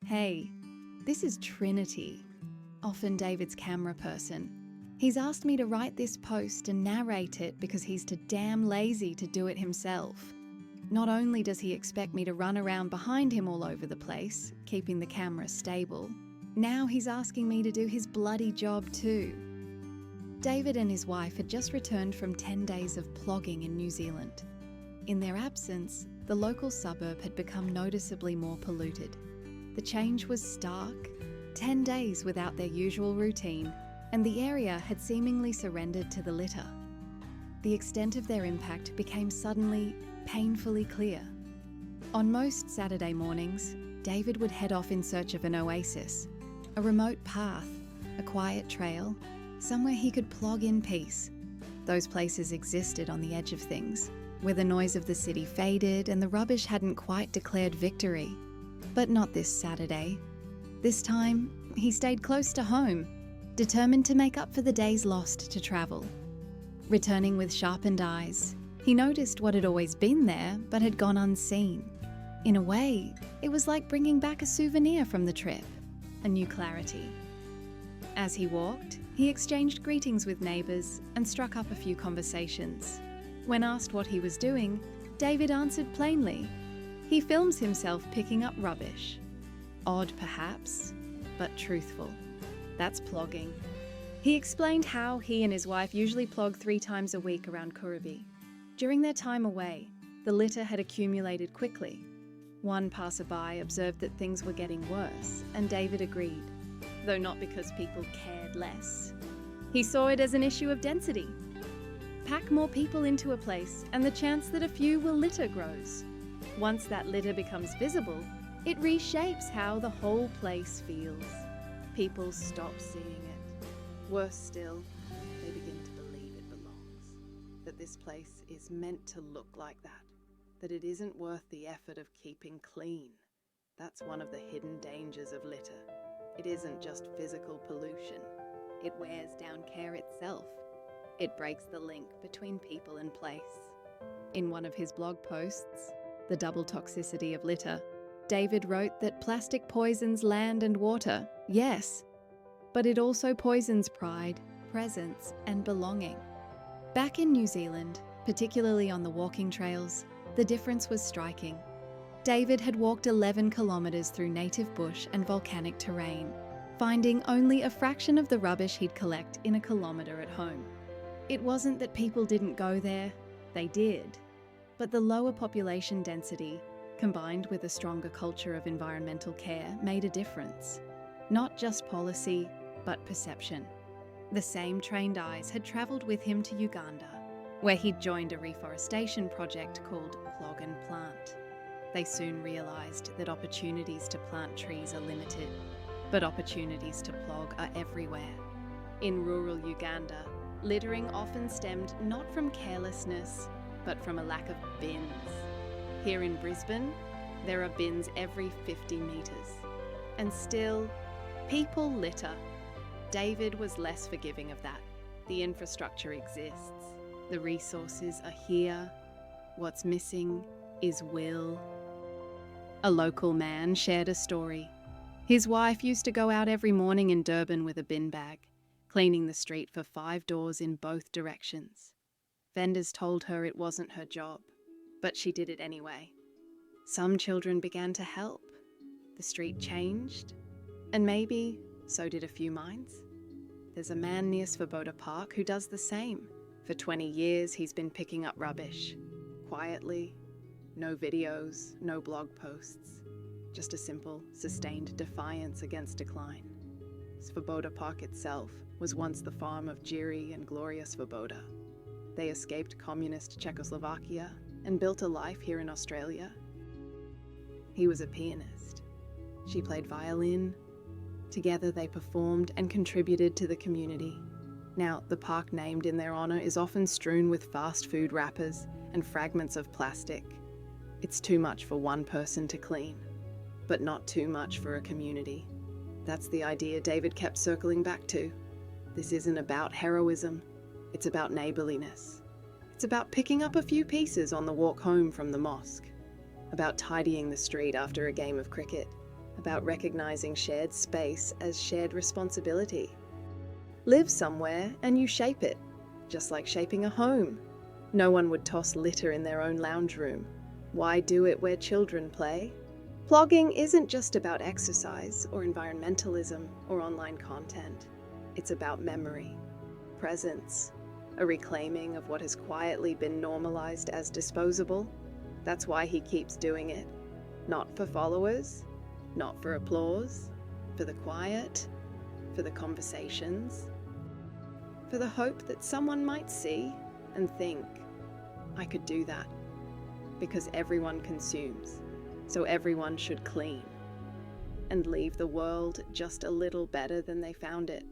Hey, this is Trinity, often David's camera person. He's asked me to write this post and narrate it because he's too damn lazy to do it himself. Not only does he expect me to run around behind him all over the place, keeping the camera stable, now he's asking me to do his bloody job too. David and his wife had just returned from 10 days of plogging in New Zealand. In their absence, the local suburb had become noticeably more polluted. The change was stark. 10 days without their usual routine, and the area had seemingly surrendered to the litter. The extent of their impact became suddenly painfully clear. On most Saturday mornings, David would head off in search of an oasis, a remote path, a quiet trail, somewhere he could plog in peace. Those places existed on the edge of things, where the noise of the city faded and the rubbish hadn't quite declared victory. But not this Saturday. This time, he stayed close to home, determined to make up for the days lost to travel. Returning with sharpened eyes, he noticed what had always been there but had gone unseen. In a way, it was like bringing back a souvenir from the trip, a new clarity. As he walked, he exchanged greetings with neighbours and struck up a few conversations. When asked what he was doing, David answered plainly. He films himself picking up rubbish. Odd perhaps, but truthful. That's plogging. He explained how he and his wife usually plog 3 times a week around Kuraby. During their time away, the litter had accumulated quickly. One passerby observed that things were getting worse, and David agreed, though not because people cared less. He saw it as an issue of density. Pack more people into a place, and the chance that a few will litter grows. Once that litter becomes visible, it reshapes how the whole place feels. People stop seeing it. Worse still, they begin to believe it belongs. That this place is meant to look like that. That it isn't worth the effort of keeping clean. That's one of the hidden dangers of litter. It isn't just physical pollution. It wears down care itself. It breaks the link between people and place. In one of his blog posts, The Double Toxicity of Litter, David wrote that plastic poisons land and water, yes, but it also poisons pride, presence, and belonging. Back in New Zealand, particularly on the walking trails, the difference was striking. David had walked 11 kilometres through native bush and volcanic terrain, finding only a fraction of the rubbish he'd collect in a kilometre at home. It wasn't that people didn't go there, they did. But the lower population density, combined with a stronger culture of environmental care, made a difference. Not just policy, but perception. The same trained eyes had travelled with him to Uganda, where he'd joined a reforestation project called Plog and Plant. They soon realised that opportunities to plant trees are limited, but opportunities to plog are everywhere. In rural Uganda, littering often stemmed not from carelessness, but from a lack of bins. Here in Brisbane, there are bins every 50 metres. And still, people litter. David was less forgiving of that. The infrastructure exists. The resources are here. What's missing is will. A local man shared a story. His wife used to go out every morning in Durban with a bin bag, cleaning the street for 5 doors in both directions. Vendors told her it wasn't her job, but she did it anyway. Some children began to help. The street changed, and maybe so did a few minds. There's a man near Svoboda Park who does the same. For 20 years, he's been picking up rubbish. Quietly, no videos, no blog posts. Just a simple, sustained defiance against decline. Svoboda Park itself was once the farm of Jiri and Gloria Svoboda. They escaped communist Czechoslovakia and built a life here in Australia. He was a pianist. She played violin. Together they performed and contributed to the community. Now, the park named in their honour is often strewn with fast food wrappers and fragments of plastic. It's too much for one person to clean, but not too much for a community. That's the idea David kept circling back to. This isn't about heroism, it's about neighbourliness. It's about picking up a few pieces on the walk home from the mosque, about tidying the street after a game of cricket, about recognizing shared space as shared responsibility. Live somewhere and you shape it, just like shaping a home. No one would toss litter in their own lounge room. Why do it where children play? Plogging isn't just about exercise or environmentalism or online content. It's about memory, presence, a reclaiming of what has quietly been normalized as disposable. That's why he keeps doing it. Not for followers, not for applause, for the quiet, for the conversations, for the hope that someone might see and think, I could do that. Because everyone consumes, so everyone should clean and leave the world just a little better than they found it.